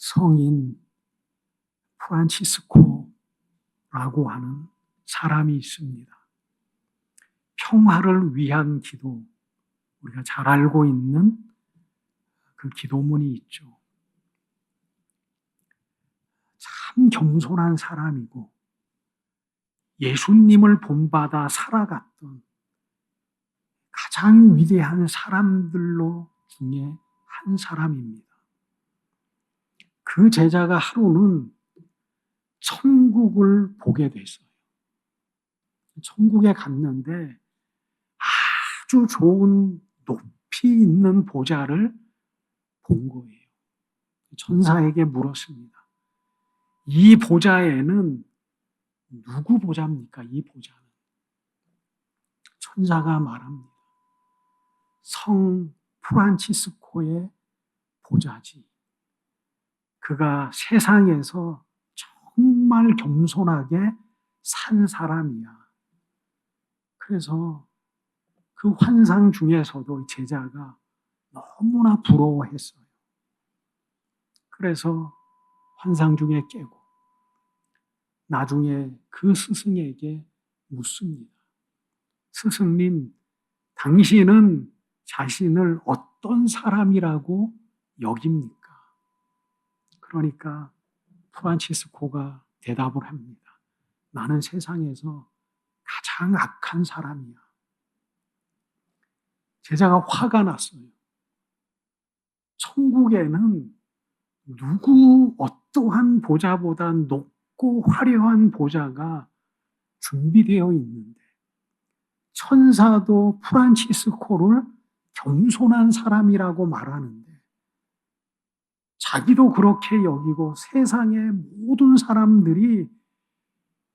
성인 프란치스코라고 하는 사람이 있습니다. 평화를 위한 기도, 우리가 잘 알고 있는 그 기도문이 있죠. 참 겸손한 사람이고 예수님을 본받아 살아갔던 가장 위대한 사람들로 중에 한 사람입니다. 그 제자가 하루는 천국을 보게 됐어요. 천국에 갔는데 아주 좋은 높이 있는 보좌를 본 거예요. 천사에게 물었습니다. 이 보좌에는 누구 보좌입니까? 이 보좌는. 천사가 말합니다. 성 프란치스코의 보좌지. 그가 세상에서 정말 겸손하게 산 사람이야. 그래서 그 환상 중에서도 제자가 너무나 부러워했어요. 그래서 환상 중에 깨고 나중에 그 스승에게 묻습니다. 스승님, 당신은 자신을 어떤 사람이라고 여깁니까? 그러니까 프란치스코가 대답을 합니다. 나는 세상에서 가장 악한 사람이야. 제자가 화가 났어요. 천국에는 누구 어떠한 보좌보다 높고 화려한 보좌가 준비되어 있는데 천사도 프란치스코를 겸손한 사람이라고 말하는데 자기도 그렇게 여기고 세상의 모든 사람들이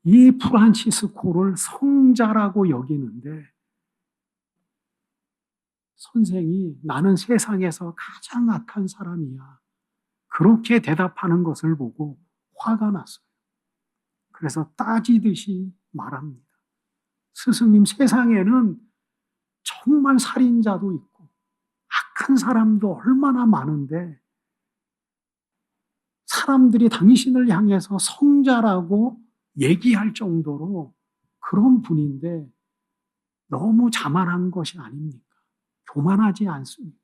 이 프란치스코를 성자라고 여기는데 선생이 나는 세상에서 가장 악한 사람이야. 그렇게 대답하는 것을 보고 화가 났어요. 그래서 따지듯이 말합니다. 스승님, 세상에는 정말 살인자도 있고 악한 사람도 얼마나 많은데 사람들이 당신을 향해서 성자라고 얘기할 정도로 그런 분인데 너무 자만한 것이 아닙니까? 교만하지 않습니까?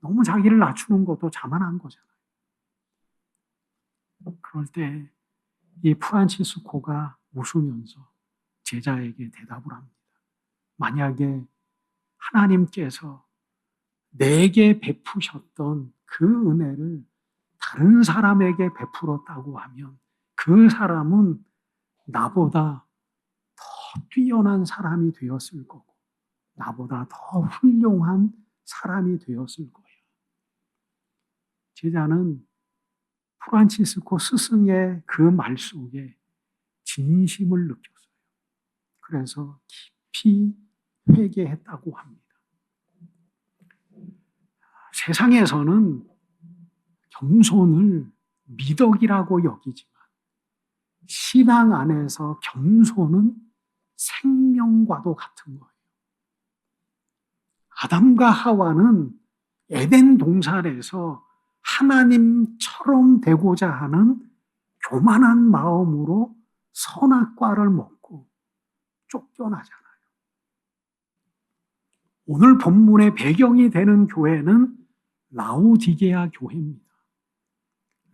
너무 자기를 낮추는 것도 자만한 거잖아요. 그럴 때 이 프란치스코가 웃으면서 제자에게 대답을 합니다. 만약에 하나님께서 내게 베푸셨던 그 은혜를 다른 사람에게 베풀었다고 하면 그 사람은 나보다 더 뛰어난 사람이 되었을 거고 나보다 더 훌륭한 사람이 되었을 거예요. 제자는 프란치스코 스승의 그 말 속에 진심을 느꼈어요. 그래서 깊이 회개했다고 합니다. 세상에서는 겸손을 미덕이라고 여기지만 신앙 안에서 겸손은 생명과도 같은 거예요. 아담과 하와는 에덴 동산에서 하나님처럼 되고자 하는 교만한 마음으로 선악과를 먹고 쫓겨나잖아요. 오늘 본문의 배경이 되는 교회는 라오디게아 교회입니다.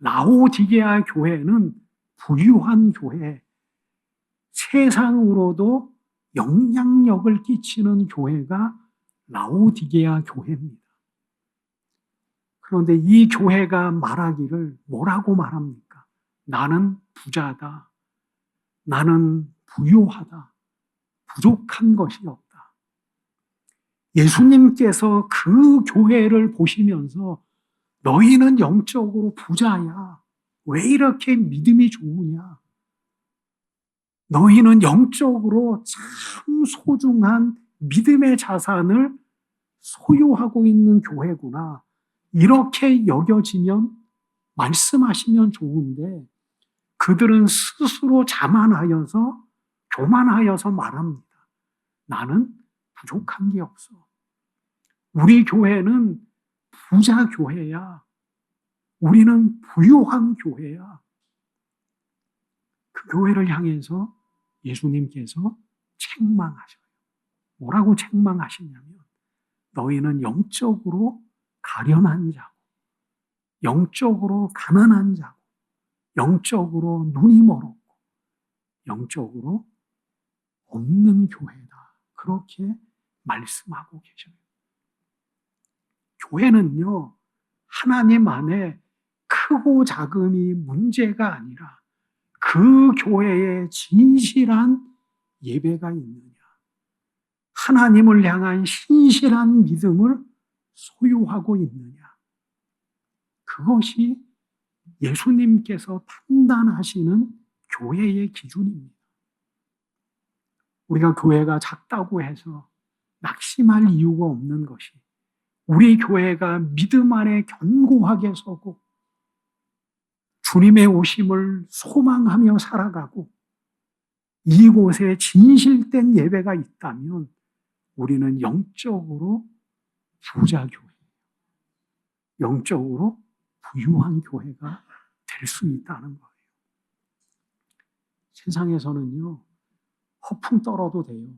라오디게아 교회는 부유한 교회, 세상으로도 영향력을 끼치는 교회가 라오디게아 교회입니다. 그런데 이 교회가 말하기를 뭐라고 말합니까? 나는 부자다. 나는 부유하다. 부족한 것이 없다. 예수님께서 그 교회를 보시면서 너희는 영적으로 부자야. 왜 이렇게 믿음이 좋으냐? 너희는 영적으로 참 소중한 믿음의 자산을 소유하고 있는 교회구나. 이렇게 여겨지면 말씀하시면 좋은데 그들은 스스로 자만하여서 교만하여서 말합니다. 나는 부족한 게 없어. 우리 교회는 부자 교회야. 우리는 부유한 교회야. 그 교회를 향해서 예수님께서 책망하셔요. 뭐라고 책망하시냐면 너희는 영적으로 가련한 자고 영적으로 가난한 자고 영적으로 눈이 멀었고 영적으로 없는 교회다. 그렇게 말씀하고 계셔요. 교회는요, 하나님 안에 크고 작음이 문제가 아니라 그 교회에 진실한 예배가 있느냐, 하나님을 향한 신실한 믿음을 소유하고 있느냐, 그것이 예수님께서 판단하시는 교회의 기준입니다. 우리가 교회가 작다고 해서 낙심할 이유가 없는 것이 우리 교회가 믿음 안에 견고하게 서고 주님의 오심을 소망하며 살아가고 이곳에 진실된 예배가 있다면 우리는 영적으로 부자 교회, 영적으로 부유한 교회가 될 수 있다는 거예요. 세상에서는요, 허풍 떨어도 돼요.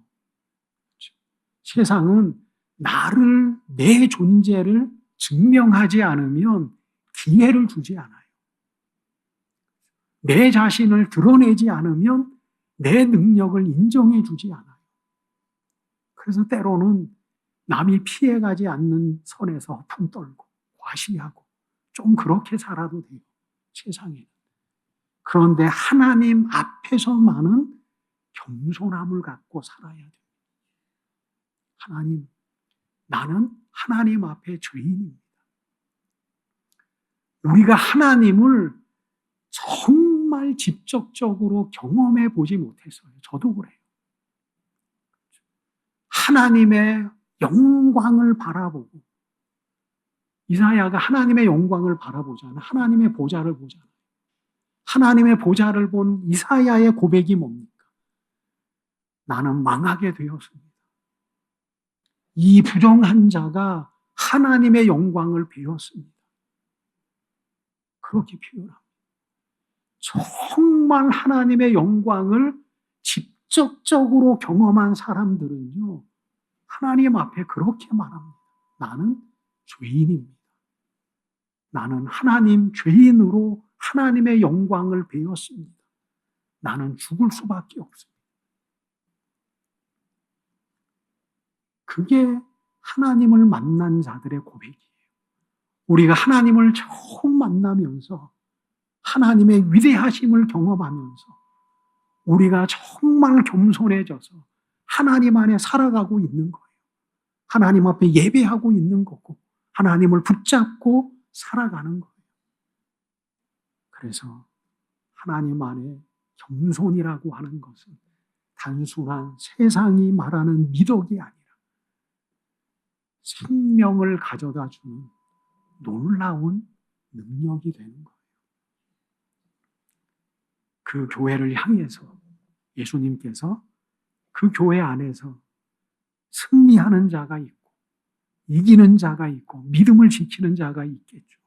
세상은 나를, 내 존재를 증명하지 않으면 기회를 주지 않아요. 내 자신을 드러내지 않으면 내 능력을 인정해 주지 않아요. 그래서 때로는 남이 피해가지 않는 선에서 허풍 떨고 과시하고 좀 그렇게 살아도 돼요. 세상에는. 그런데 하나님 앞에서만은 겸손함을 갖고 살아야 돼요. 하나님, 나는 하나님 앞에 죄인입니다. 우리가 하나님을 정말 직접적으로 경험해 보지 못했어요. 저도 그래요. 하나님의 영광을 바라보고, 이사야가 하나님의 영광을 바라보잖아요. 하나님의 보좌를 보잖아요. 하나님의 보좌를 본 이사야의 고백이 뭡니까? 나는 망하게 되었습니다. 이 부정한 자가 하나님의 영광을 배웠습니다. 그렇게 표현합니다. 정말 하나님의 영광을 직접적으로 경험한 사람들은요, 하나님 앞에 그렇게 말합니다. 나는 죄인입니다. 나는 하나님 죄인으로 하나님의 영광을 배웠습니다. 나는 죽을 수밖에 없습니다. 그게 하나님을 만난 자들의 고백이에요. 우리가 하나님을 처음 만나면서 하나님의 위대하심을 경험하면서 우리가 정말 겸손해져서 하나님 안에 살아가고 있는 거예요. 하나님 앞에 예배하고 있는 거고 하나님을 붙잡고 살아가는 거예요. 그래서 하나님 안에 겸손이라고 하는 것은 단순한 세상이 말하는 미덕이 아니라 생명을 가져다 주는 놀라운 능력이 되는 거예요. 그 교회를 향해서 예수님께서 그 교회 안에서 승리하는 자가 있고 이기는 자가 있고 믿음을 지키는 자가 있겠죠.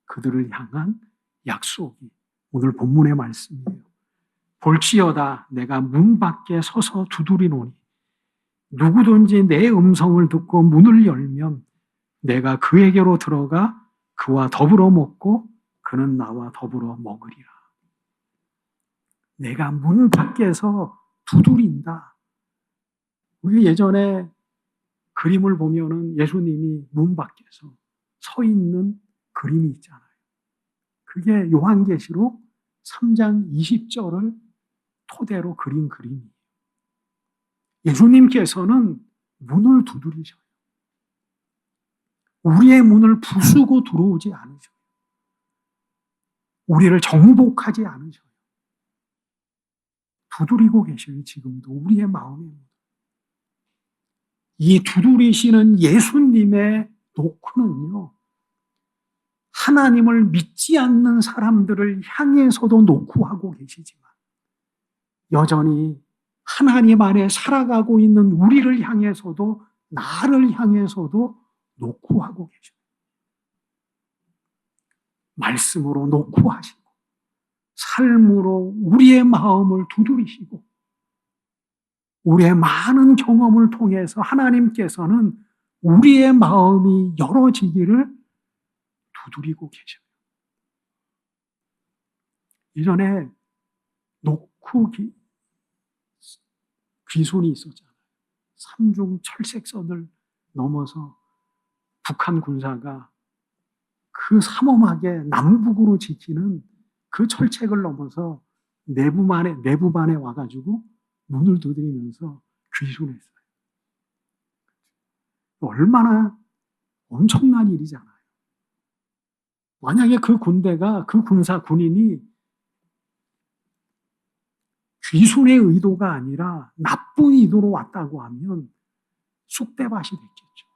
그들을 향한 약속이 오늘 본문의 말씀이에요. 볼지어다 내가 문 밖에 서서 두드리노니 누구든지 내 음성을 듣고 문을 열면 내가 그에게로 들어가 그와 더불어 먹고 그는 나와 더불어 먹으리라. 내가 문 밖에서 두드린다. 우리 예전에 그림을 보면은 예수님이 문 밖에서 서 있는 그림이 있잖아요. 그게 요한계시록 3장 20절을 토대로 그린 그림이에요. 예수님께서는 문을 두드리셔요. 우리의 문을 부수고 들어오지 않으셔요. 우리를 정복하지 않으셔요. 두드리고 계셔요. 지금도 우리의 마음에. 이 두드리시는 예수님의 노크는요, 하나님을 믿지 않는 사람들을 향해서도 노크하고 계시지만 여전히 하나님 안에 살아가고 있는 우리를 향해서도 나를 향해서도 노크하고 계셔요. 말씀으로 녹화하시고 삶으로 우리의 마음을 두드리시고 우리의 많은 경험을 통해서 하나님께서는 우리의 마음이 열어지기를 두드리고 계셔요. 이전에 노크 귀순이 있었잖아요. 삼중 철책선을 넘어서 북한 군사가 그 삼엄하게 남북으로 지키는 그 철책을 넘어서 내부반에 와가지고 문을 두드리면서 귀순했어요. 얼마나 엄청난 일이잖아요. 만약에 그 군인이 귀순의 의도가 아니라 나쁜 의도로 왔다고 하면 쑥대밭이 됐겠죠.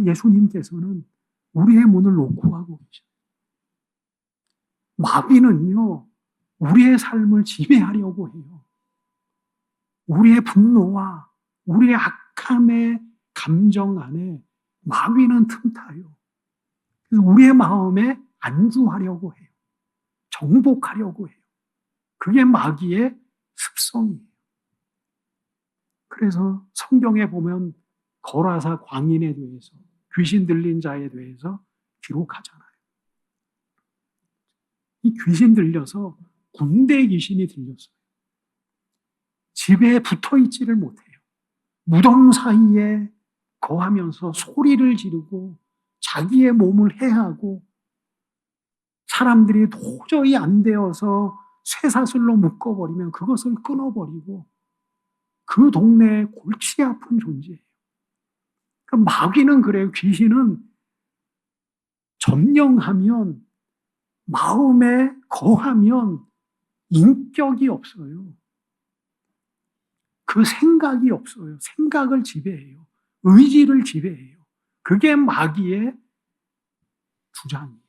예수님께서는 우리의 문을 놓고 하고 계셔요. 마귀는요, 우리의 삶을 지배하려고 해요. 우리의 분노와 우리의 악함의 감정 안에 마귀는 틈타요. 그래서 우리의 마음에 안주하려고 해요. 정복하려고 해요. 그게 마귀의 습성이에요. 그래서 성경에 보면 거라사 광인에 대해서, 귀신 들린 자에 대해서 기록하잖아요. 이 귀신 들려서 군대 귀신이 들렸어요. 집에 붙어 있지를 못해요. 무덤 사이에 거하면서 소리를 지르고 자기의 몸을 해하고 사람들이 도저히 안 되어서 쇠사슬로 묶어버리면 그것을 끊어버리고 그 동네에 골치 아픈 존재예요. 마귀는 그래요. 귀신은 점령하면, 마음에 거하면 인격이 없어요. 그 생각이 없어요. 생각을 지배해요. 의지를 지배해요. 그게 마귀의 주장이에요.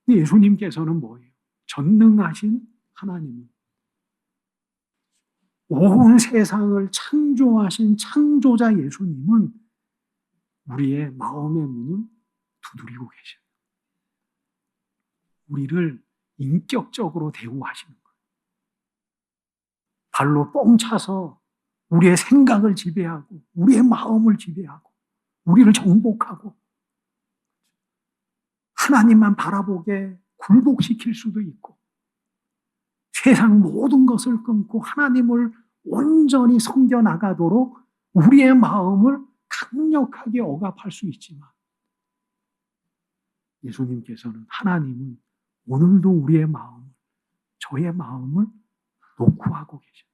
근데 예수님께서는 뭐예요? 전능하신 하나님은 온 세상을 창조하신 창조자 예수님은 우리의 마음의 문을 두드리고 계셔요. 우리를 인격적으로 대우하시는 거예요. 발로 뻥 차서 우리의 생각을 지배하고 우리의 마음을 지배하고 우리를 정복하고 하나님만 바라보게 굴복시킬 수도 있고 세상 모든 것을 끊고 하나님을 온전히 섬겨나가도록 우리의 마음을 강력하게 억압할 수 있지만 예수님께서는 하나님은 오늘도 우리의 마음을, 저의 마음을 놓고 하고 계셔요.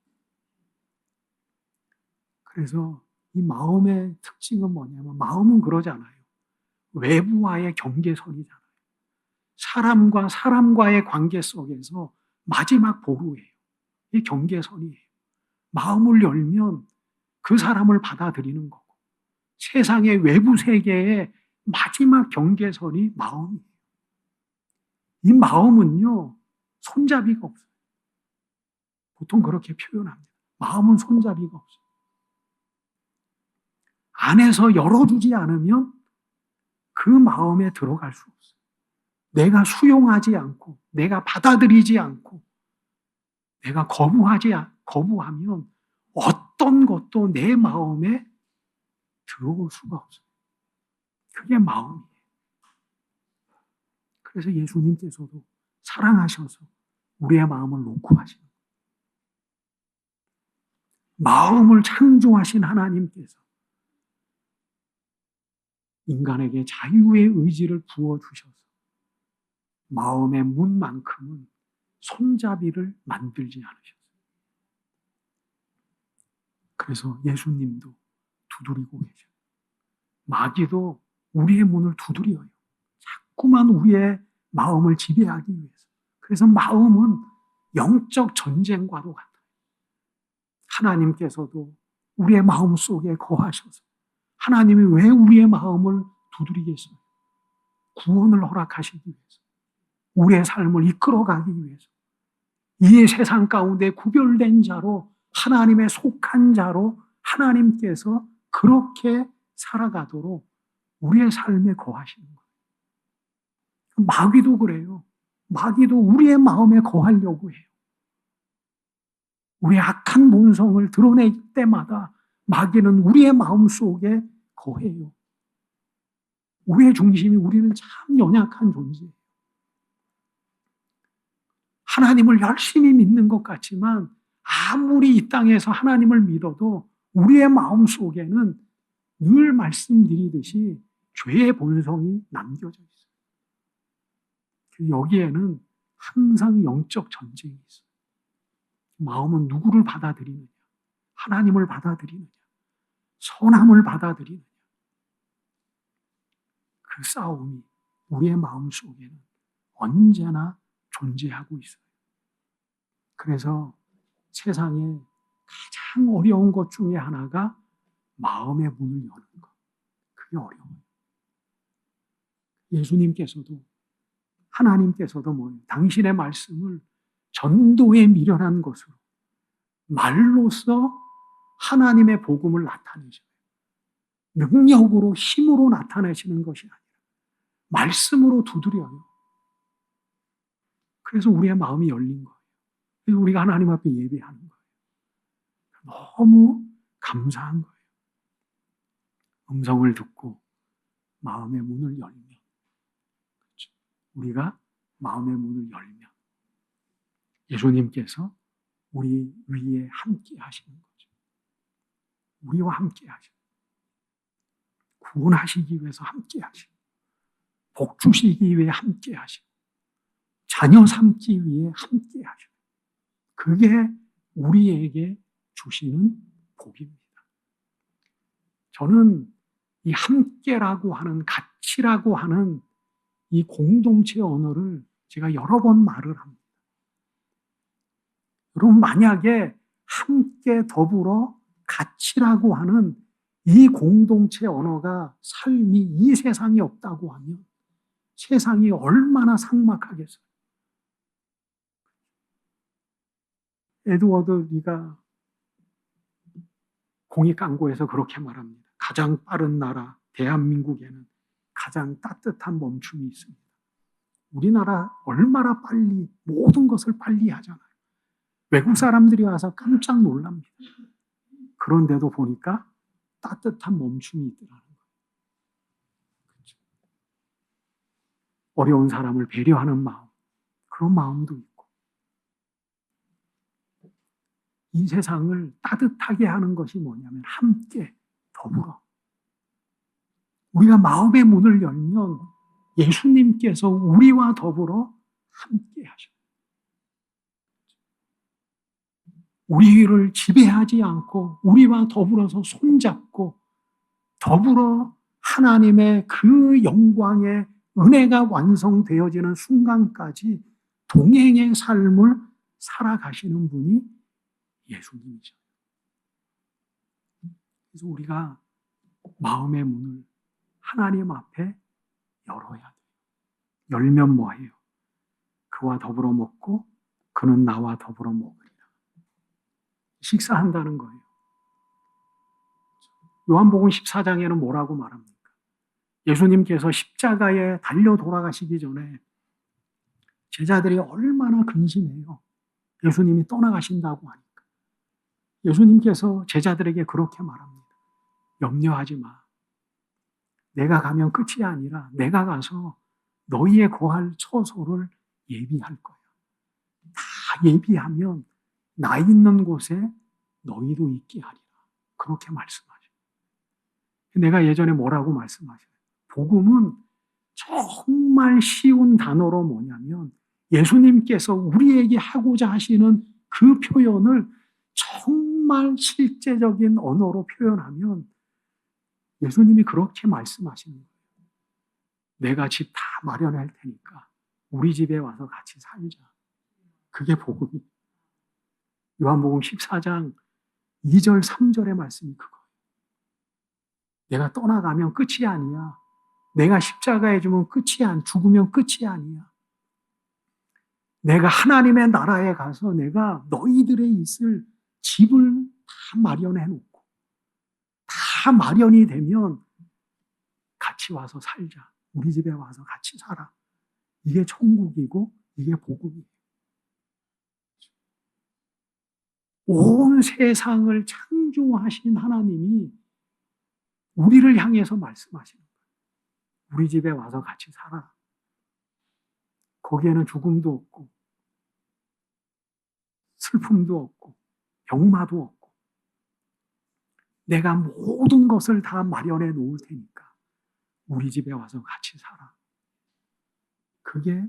그래서 이 마음의 특징은 뭐냐면 마음은 그러잖아요. 외부와의 경계선이잖아요. 사람과 사람과의 관계 속에서 마지막 보루예요. 이 경계선이에요. 마음을 열면 그 사람을 받아들이는 거고 세상의 외부 세계의 마지막 경계선이 마음이에요. 이 마음은요, 손잡이가 없어요. 보통 그렇게 표현합니다. 마음은 손잡이가 없어요. 안에서 열어주지 않으면 그 마음에 들어갈 수 없어요. 내가 수용하지 않고, 내가 받아들이지 않고, 내가 거부하면 어떤 것도 내 마음에 들어올 수가 없어요. 그게 마음이에요. 그래서 예수님께서도 사랑하셔서 우리의 마음을 놓고 하시는 거예요. 마음을 창조하신 하나님께서 인간에게 자유의 의지를 부어주셔서 마음의 문만큼은 손잡이를 만들지 않으셨어요. 그래서 예수님도 두드리고 계셔요. 마귀도 우리의 문을 두드려요. 자꾸만 우리의 마음을 지배하기 위해서. 그래서 마음은 영적 전쟁과도 같아요. 하나님께서도 우리의 마음 속에 거하셔서 하나님이 왜 우리의 마음을 두드리겠어요? 구원을 허락하시기 위해서. 우리의 삶을 이끌어가기 위해서. 이 세상 가운데 구별된 자로 하나님의 속한 자로 하나님께서 그렇게 살아가도록 우리의 삶에 거하시는 거예요. 마귀도 그래요. 마귀도 우리의 마음에 거하려고 해요. 우리의 악한 본성을 드러낼 때마다 마귀는 우리의 마음 속에 거해요. 우리의 중심이 우리는 참 연약한 존재예요. 하나님을 열심히 믿는 것 같지만 아무리 이 땅에서 하나님을 믿어도 우리의 마음 속에는 늘 말씀드리듯이 죄의 본성이 남겨져 있어요. 여기에는 항상 영적 전쟁이 있어요. 마음은 누구를 받아들이느냐? 하나님을 받아들이느냐? 선함을 받아들이느냐? 그 싸움이 우리의 마음 속에는 언제나 존재하고 있어요. 그래서 세상에 가장 어려운 것 중에 하나가 마음의 문을 여는 것. 그게 어려워요. 예수님께서도 하나님께서도 뭐예요? 당신의 말씀을 전도에 미련한 것으로 말로써 하나님의 복음을 나타내셔요. 능력으로 힘으로 나타내시는 것이 아니라 말씀으로 두드려요. 그래서 우리의 마음이 열린 거예요. 그래서 우리가 하나님 앞에 예배하는 거예요. 너무 감사한 거예요. 음성을 듣고 마음의 문을 열면, 그렇죠? 우리가 마음의 문을 열면 예수님께서 우리 위에 함께 하시는 거죠. 우리와 함께 하시고 구원하시기 위해서 함께 하시고 복 주시기 위해 함께 하시고 자녀 삼기 위해 함께 하시고 그게 우리에게 주시는 복입니다. 저는 이 함께라고 하는 같이라고 하는 이 공동체 언어를 제가 여러 번 말을 합니다. 여러분 만약에 함께 더불어 같이라고 하는 이 공동체 언어가 삶이 이 세상에 없다고 하면 세상이 얼마나 삭막하겠어요. 에드워드 리가 공익광고에서 그렇게 말합니다. 가장 빠른 나라 대한민국에는 가장 따뜻한 멈춤이 있습니다. 우리나라 얼마나 빨리 모든 것을 빨리 하잖아요. 외국 사람들이 와서 깜짝 놀랍니다. 그런데도 보니까 따뜻한 멈춤이 있더라는 거예요. 그렇죠? 어려운 사람을 배려하는 마음, 그런 마음도 있고 이 세상을 따뜻하게 하는 것이 뭐냐면 함께 더불어 우리가 마음의 문을 열면 예수님께서 우리와 더불어 함께 하셔요. 우리를 지배하지 않고 우리와 더불어서 손잡고 더불어 하나님의 그 영광의 은혜가 완성되어지는 순간까지 동행의 삶을 살아가시는 분이 예수님이죠. 그래서 우리가 마음의 문을 하나님 앞에 열어야 돼요. 열면 뭐해요? 그와 더불어 먹고 그는 나와 더불어 먹으리라. 식사한다는 거예요. 요한복음 14장에는 뭐라고 말합니까? 예수님께서 십자가에 달려 돌아가시기 전에 제자들이 얼마나 근심해요. 예수님이 떠나가신다고 하니까. 예수님께서 제자들에게 그렇게 말합니다. 염려하지 마. 내가 가면 끝이 아니라 내가 가서 너희의 거할 처소를 예비할 거야. 다 예비하면 나 있는 곳에 너희도 있게 하리라. 그렇게 말씀하셔요. 내가 예전에 뭐라고 말씀하셔요? 복음은 정말 쉬운 단어로 뭐냐면 예수님께서 우리에게 하고자 하시는 그 표현을 정말 실제적인 언어로 표현하면 예수님이 그렇게 말씀하시는 거예요. 내가 집 다 마련할 테니까 우리 집에 와서 같이 살자. 그게 복음이. 요한복음 14장 2절 3절의 말씀이 그거예요. 내가 떠나가면 끝이 아니야. 내가 십자가에 죽으면 끝이 아니야. 내가 하나님의 나라에 가서 내가 너희들의 있을 집을 다 마련해 놓고 다 마련이 되면 같이 같이 와서 살자. 우리 집에 와서 같이 살아. 이게 천국이고 이게 복음이에요. 온 세상을 창조하신 하나님이 우리를 향해서 말씀하시는 거예요. 우리 집에 와서 같이 살아. 거기에는 죽음도 없고 슬픔도 없고 병마도 없고 내가 모든 것을 다 마련해 놓을 테니까 우리 집에 와서 같이 살아. 그게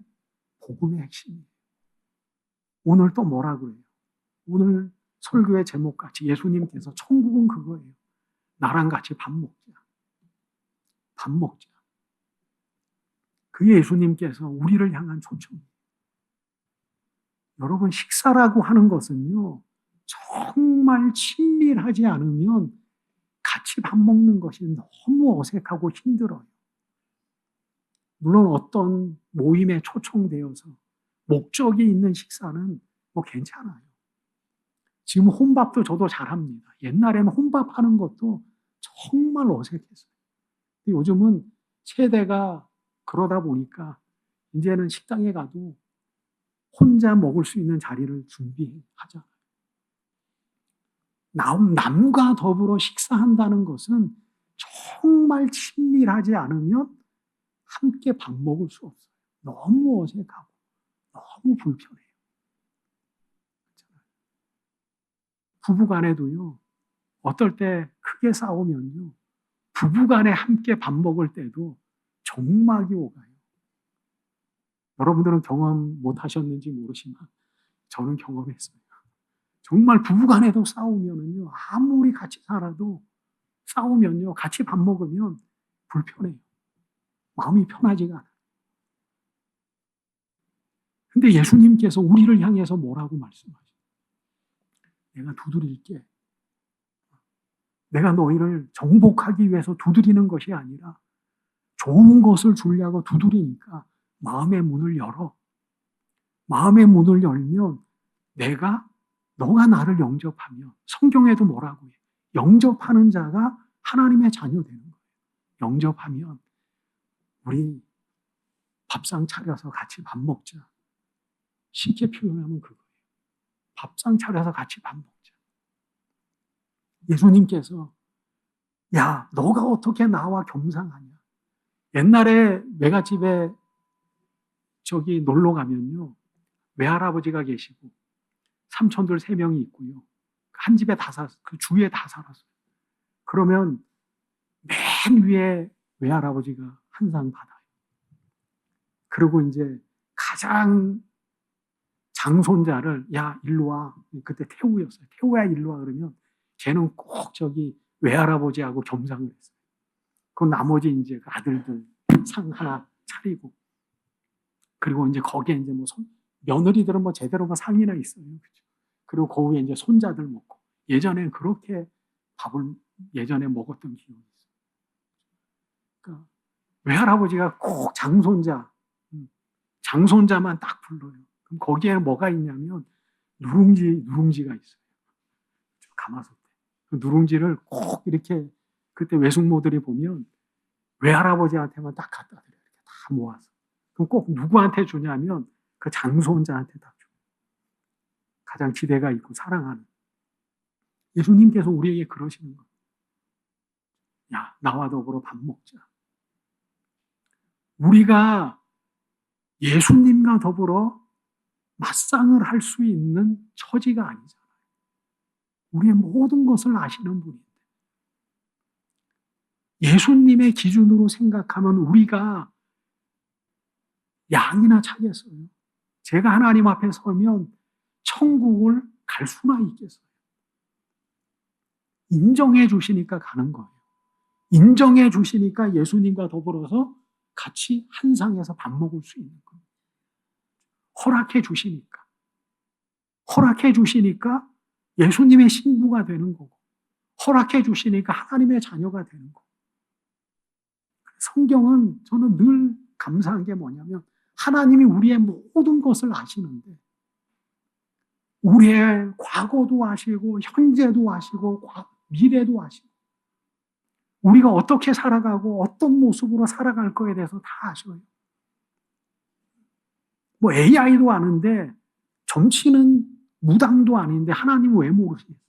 복음의 핵심이에요. 오늘 또 뭐라고 해요? 오늘 설교의 제목같이 예수님께서 천국은 그거예요. 나랑 같이 밥 먹자. 밥 먹자. 그게 예수님께서 우리를 향한 초청이에요. 여러분, 식사라고 하는 것은요, 정말 친밀하지 않으면 같이 밥 먹는 것이 너무 어색하고 힘들어요. 물론 어떤 모임에 초청되어서 목적이 있는 식사는 뭐 괜찮아요. 지금 혼밥도 저도 잘합니다. 옛날에는 혼밥하는 것도 정말 어색했어요. 요즘은 세대가 그러다 보니까 이제는 식당에 가도 혼자 먹을 수 있는 자리를 준비하잖아요. 남과 더불어 식사한다는 것은 정말 친밀하지 않으면 함께 밥 먹을 수 없어요. 너무 어색하고 너무 불편해요. 부부간에도요, 어떨 때 크게 싸우면요, 부부간에 함께 밥 먹을 때도 정막이 오가요. 여러분들은 경험 못 하셨는지 모르지만 저는 경험했어요. 정말 부부간에도 싸우면은요, 아무리 같이 살아도 싸우면요, 같이 밥 먹으면 불편해요. 마음이 편하지가 않아요. 근데 예수님께서 우리를 향해서 뭐라고 말씀하셔요? 내가 두드릴게. 내가 너희를 정복하기 위해서 두드리는 것이 아니라 좋은 것을 주려고 두드리니까 마음의 문을 열어. 마음의 문을 열면 너가 나를 영접하면, 성경에도 뭐라고 해요? 영접하는 자가 하나님의 자녀 되는 거예요. 영접하면 우리 밥상 차려서 같이 밥 먹자. 쉽게 표현하면 그거예요. 밥상 차려서 같이 밥 먹자. 예수님께서 야, 너가 어떻게 나와 겸상하냐. 옛날에 외갓집에 놀러 가면요, 외할아버지가 계시고 삼촌들 3명이 있고요. 한 집에 그 주위에 다 살았어요. 그러면 맨 위에 외할아버지가 한 상 받아요. 그리고 이제 가장 장손자를 야, 일로 와. 그때 태우였어요. 태우야 일로 와 그러면 걔는 꼭 외할아버지하고 겸상을 했어요. 그 나머지 이제 그 아들들 상 하나 차리고, 그리고 이제 거기에 이제 며느리들은 제대로 상이나 있어요. 그렇죠? 그리고 그 위에 이제 손자들 먹고, 예전엔 그렇게 밥을 예전에 먹었던 기억이 있어요. 그러니까 외할아버지가 꼭 장손자만 딱 불러요. 그럼 거기에는 뭐가 있냐면 누룽지가 있어요. 가마솥에. 그 누룽지를 꼭 이렇게 그때 외숙모들이 보면 외할아버지한테만 딱 갖다 드려요. 이렇게 다 모아서. 그럼 꼭 누구한테 주냐면 그 장손자한테 딱 줘요. 가장 기대가 있고 사랑하는. 예수님께서 우리에게 그러시는 거예요. 야, 나와 더불어 밥 먹자. 우리가 예수님과 더불어 맞상을 할 수 있는 처지가 아니잖아요. 우리의 모든 것을 아시는 분인데 예수님의 기준으로 생각하면 우리가 양이나 차겠어요. 제가 하나님 앞에 서면 천국을 갈 수나 있겠어요. 인정해 주시니까 가는 거예요. 인정해 주시니까 예수님과 더불어서 같이 한 상에서 밥 먹을 수 있는 거예요. 허락해 주시니까 예수님의 신부가 되는 거고, 허락해 주시니까 하나님의 자녀가 되는 거고. 성경은 저는 늘 감사한 게 뭐냐면 하나님이 우리의 모든 것을 아시는데 우리의 과거도 아시고 현재도 아시고 미래도 아시고 우리가 어떻게 살아가고 어떤 모습으로 살아갈 거에 대해서 다 아셔요. 뭐 AI도 아는데 정치는 무당도 아닌데 하나님 왜 모르시겠어요?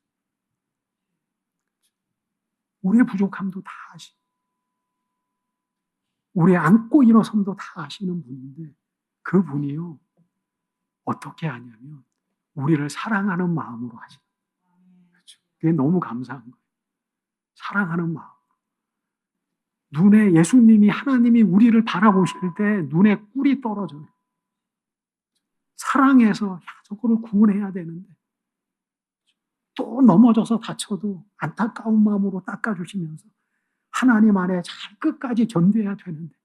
우리의 부족함도 다 아시고 우리의 안고 일어섬도 다 아시는 분인데 그분이요 어떻게 하냐면 우리를 사랑하는 마음으로 하시는 거예요. 그렇죠? 그게 너무 감사한 거예요. 사랑하는 마음. 눈에 예수님이 하나님이 우리를 바라보실 때 눈에 꿀이 떨어져요. 사랑해서 야, 저거를 구원해야 되는데 또 넘어져서 다쳐도 안타까운 마음으로 닦아주시면서 하나님 안에 잘 끝까지 견뎌야 되는데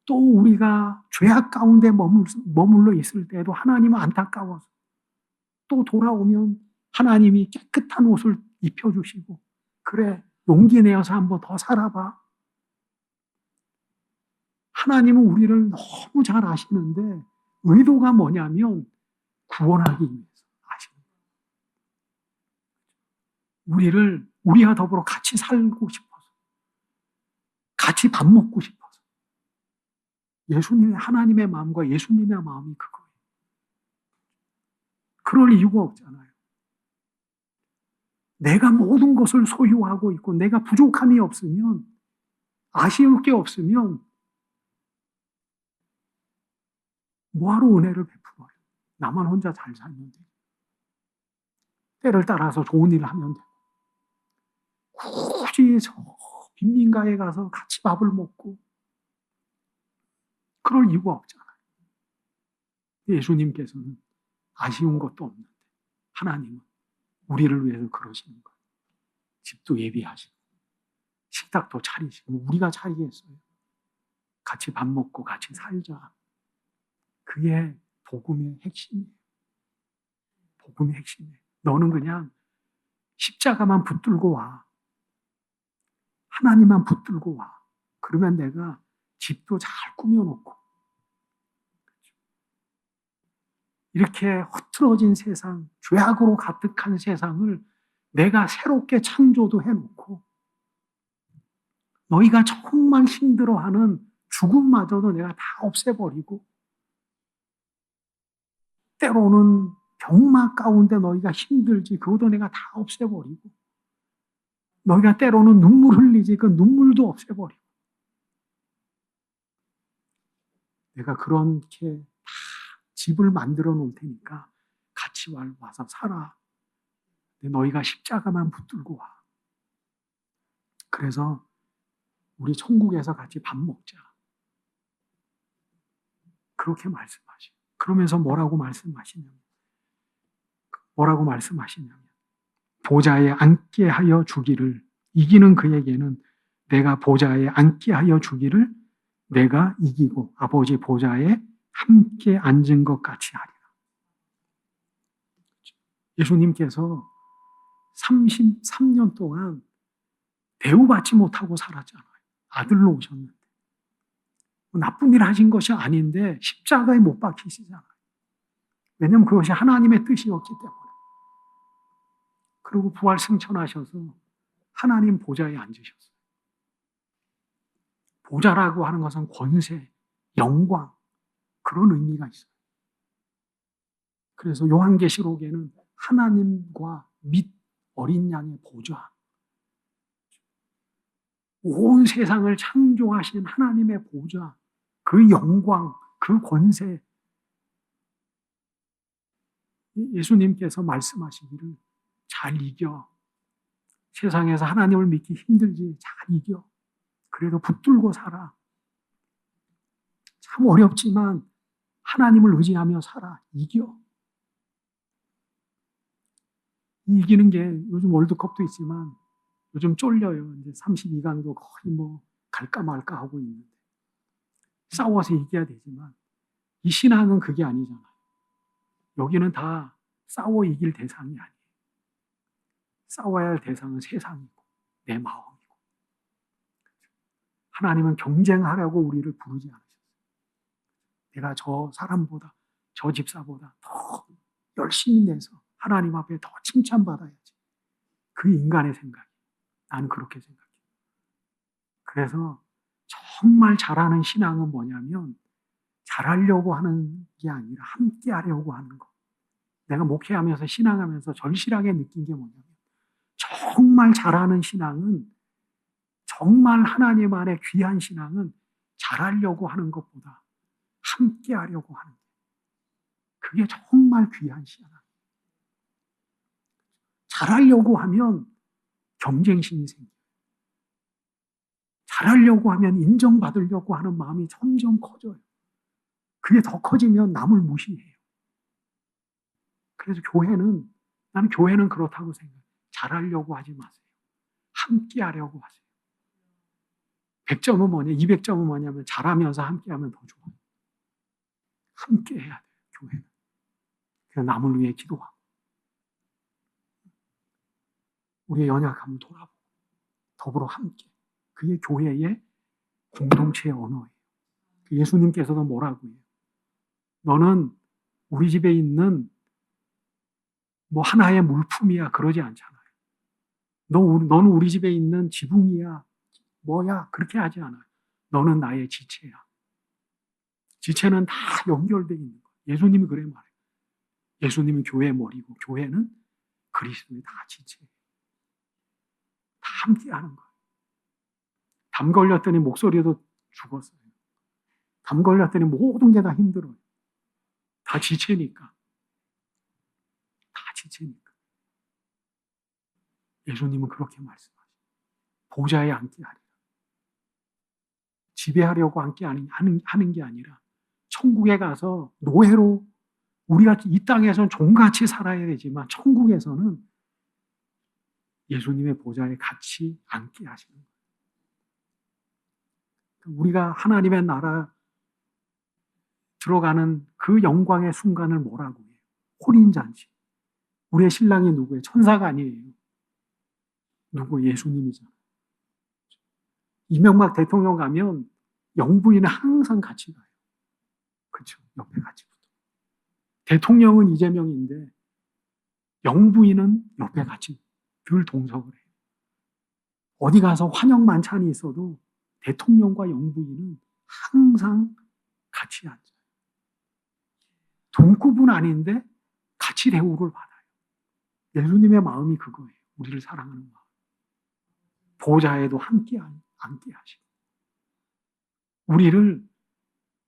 또 우리가 죄악 가운데 머물러 있을 때도 하나님은 안타까워서 또 돌아오면 하나님이 깨끗한 옷을 입혀주시고 그래 용기 내어서 한번 더 살아봐. 하나님은 우리를 너무 잘 아시는데 의도가 뭐냐면 구원하기 위해서 아시는 거예요. 우리를 우리와 더불어 같이 살고 싶어서 같이 밥 먹고 싶어서 예수님의 하나님의 마음과 예수님의 마음이 그거예요. 그럴 이유가 없잖아요. 내가 모든 것을 소유하고 있고 내가 부족함이 없으면 아쉬울 게 없으면 뭐하러 은혜를 베풀어요? 나만 혼자 잘 살면 돼요. 때를 따라서 좋은 일을 하면 돼요. 굳이 저 빈민가에 가서 같이 밥을 먹고 그럴 이유가 없잖아요. 예수님께서는 아쉬운 것도 없는데 하나님은 우리를 위해서 그러시는 거예요. 집도 예비하시고 식탁도 차리시고 우리가 차리겠어요. 같이 밥 먹고 같이 살자. 그게 복음의 핵심이에요. 복음의 핵심이에요. 너는 그냥 십자가만 붙들고 와. 하나님만 붙들고 와. 그러면 내가 집도 잘 꾸며놓고 이렇게 흐트러진 세상, 죄악으로 가득한 세상을 내가 새롭게 창조도 해놓고 너희가 정말 힘들어하는 죽음마저도 내가 다 없애버리고 때로는 병마 가운데 너희가 힘들지 그것도 내가 다 없애버리고 너희가 때로는 눈물 흘리지 그 눈물도 없애버리고 내가 그렇게 다 집을 만들어 놓을 테니까 같이 와서 살아. 너희가 십자가만 붙들고 와. 그래서 우리 천국에서 같이 밥 먹자. 그렇게 말씀하시고 그러면서 뭐라고 말씀하시냐면 보좌에 앉게 하여 주기를 이기는 그에게는 내가 보좌에 앉게 하여 주기를 내가 이기고 아버지 보좌에 함께 앉은 것 같이 하리라. 예수님께서 33년 동안 대우받지 못하고 살았잖아요. 아들로 오셨는데 나쁜 일 하신 것이 아닌데 십자가에 못 박히시잖아요. 왜냐하면 그것이 하나님의 뜻이었기 때문에. 그리고 부활 승천하셔서 하나님 보좌에 앉으셨어요. 보좌라고 하는 것은 권세, 영광 그런 의미가 있어요. 그래서 요한계시록에는 하나님과 및 어린 양의 보좌 온 세상을 창조하신 하나님의 보좌 그 영광, 그 권세 예수님께서 말씀하시기를 잘 이겨. 세상에서 하나님을 믿기 힘들지 잘 이겨. 그래도 붙들고 살아. 참 어렵지만 하나님을 의지하며 살아. 이겨. 이기는 게 요즘 월드컵도 있지만 요즘 쫄려요. 이제 32강도 거의 뭐 갈까 말까 하고 있는데 싸워서 이겨야 되지만 이 신앙은 그게 아니잖아요. 여기는 다 싸워 이길 대상이 아니에요. 싸워야 할 대상은 세상이고 내 마음이고 하나님은 경쟁하라고 우리를 부르지 않으셨어요. 내가 저 사람보다 저 집사보다 더 열심히 내서 하나님 앞에 더 칭찬받아야지. 그 인간의 생각이 나는 그렇게 생각해요. 그래서 정말 잘하는 신앙은 뭐냐면 잘하려고 하는 게 아니라 함께 하려고 하는 거. 내가 목회하면서 신앙하면서 절실하게 느낀 게 뭐냐면 정말 잘하는 신앙은, 정말 하나님 안에 귀한 신앙은 잘하려고 하는 것보다 함께 하려고 하는 게, 그게 정말 귀한 신앙. 잘하려고 하면 경쟁심이 생겨요. 잘하려고 하면 인정받으려고 하는 마음이 점점 커져요. 그게 더 커지면 남을 무시해요. 그래서 나는 교회는 그렇다고 생각해요. 잘하려고 하지 마세요. 함께 하려고 하세요. 100점은 뭐냐, 200점은 뭐냐면 잘하면서 함께 하면 더 좋아요. 함께 해야 돼요, 교회는. 그래서 남을 위해 기도하고, 우리의 연약함을 돌아보고, 더불어 함께. 그게 교회의 공동체의 언어예요. 예수님께서도 뭐라고 해요? 너는 우리 집에 있는 뭐 하나의 물품이야, 그러지 않잖아요. 너는 우리 집에 있는 지붕이야, 뭐야, 그렇게 하지 않아요. 너는 나의 지체야. 지체는 다 연결되어 있는 거예요. 예수님이 그래 말해요. 예수님은 교회의 머리고 교회는 그리스도의 다 지체예요. 다 함께 하는 거예요. 담 걸렸더니 목소리도 죽었어요. 담 걸렸더니 모든 게 다 힘들어요. 다 지체니까. 다 지체니까. 예수님은 그렇게 말씀하세요. 보좌에 앉게 하리라. 지배하려고 앉게 하는 게 아니라 천국에 가서 노예로, 우리가 이 땅에서는 종같이 살아야 되지만 천국에서는 예수님의 보좌에 같이 앉게 하시는 거예요. 우리가 하나님의 나라 들어가는 그 영광의 순간을 뭐라고 해요? 혼인잔치. 우리의 신랑이 누구예요? 천사가 아니에요. 누구? 예수님이잖아요. 이명박 대통령 가면 영부인은 항상 같이 가요. 그렇죠? 옆에 같이 붙어. 대통령은 이재명인데 영부인은 옆에 같이 늘 동석을 해요. 어디 가서 환영 만찬이 있어도 대통령과 영부인은 항상 같이 앉아요. 동급은 아닌데 같이 대우를 받아요. 예수님의 마음이 그거예요. 우리를 사랑하는 마음. 보좌에도 함께 앉게 하시고, 우리를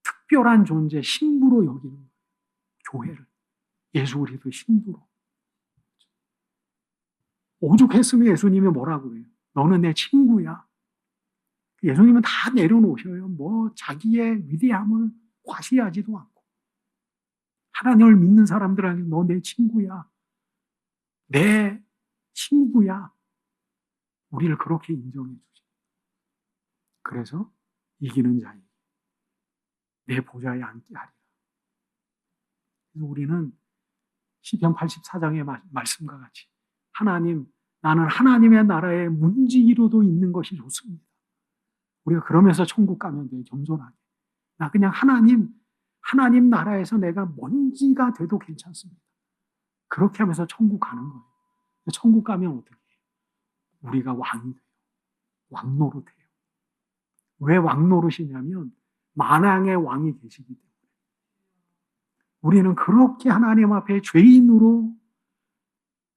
특별한 존재, 신부로 여기는 거예요. 교회를. 예수 그리스도의 신부로. 오죽했으면 예수님이 뭐라고 그래요? 너는 내 친구야. 예수님은 다 내려놓으셔요. 뭐 자기의 위대함을 과시하지도 않고. 하나님을 믿는 사람들한테 너 내 친구야. 내 친구야. 우리를 그렇게 인정해 주죠. 그래서 이기는 자에게 내 보좌에 앉게 하리라. 그래서 우리는 시편 84장의 말씀과 같이 하나님, 나는 하나님의 나라의 문지기로도 있는 것이 좋습니다. 우리가 그러면서 천국 가면 돼요. 겸손하게. 나 그냥 하나님 나라에서 내가 먼지가 돼도 괜찮습니다. 그렇게 하면서 천국 가는 거예요. 천국 가면 어떻게 해요? 우리가 왕이 돼요. 왕노릇해요. 왜 왕노릇이냐면 만왕의 왕이 계시기 때문에. 우리는 그렇게 하나님 앞에 죄인으로,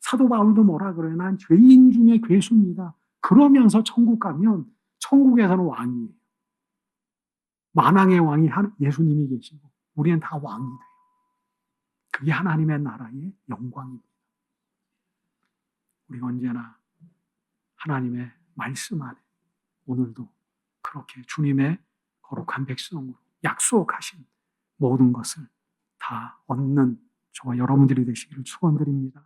사도 바울도 뭐라 그래요? 난 죄인 중에 괴수입니다. 그러면서 천국 가면 천국에서는 왕이에요. 만왕의 왕이 예수님이 계시고 우리는 다 왕이 돼요. 그게 하나님의 나라의 영광입니다. 우리가 언제나 하나님의 말씀 안에 오늘도 그렇게 주님의 거룩한 백성으로 약속하신 모든 것을 다 얻는 저와 여러분들이 되시기를 축원드립니다.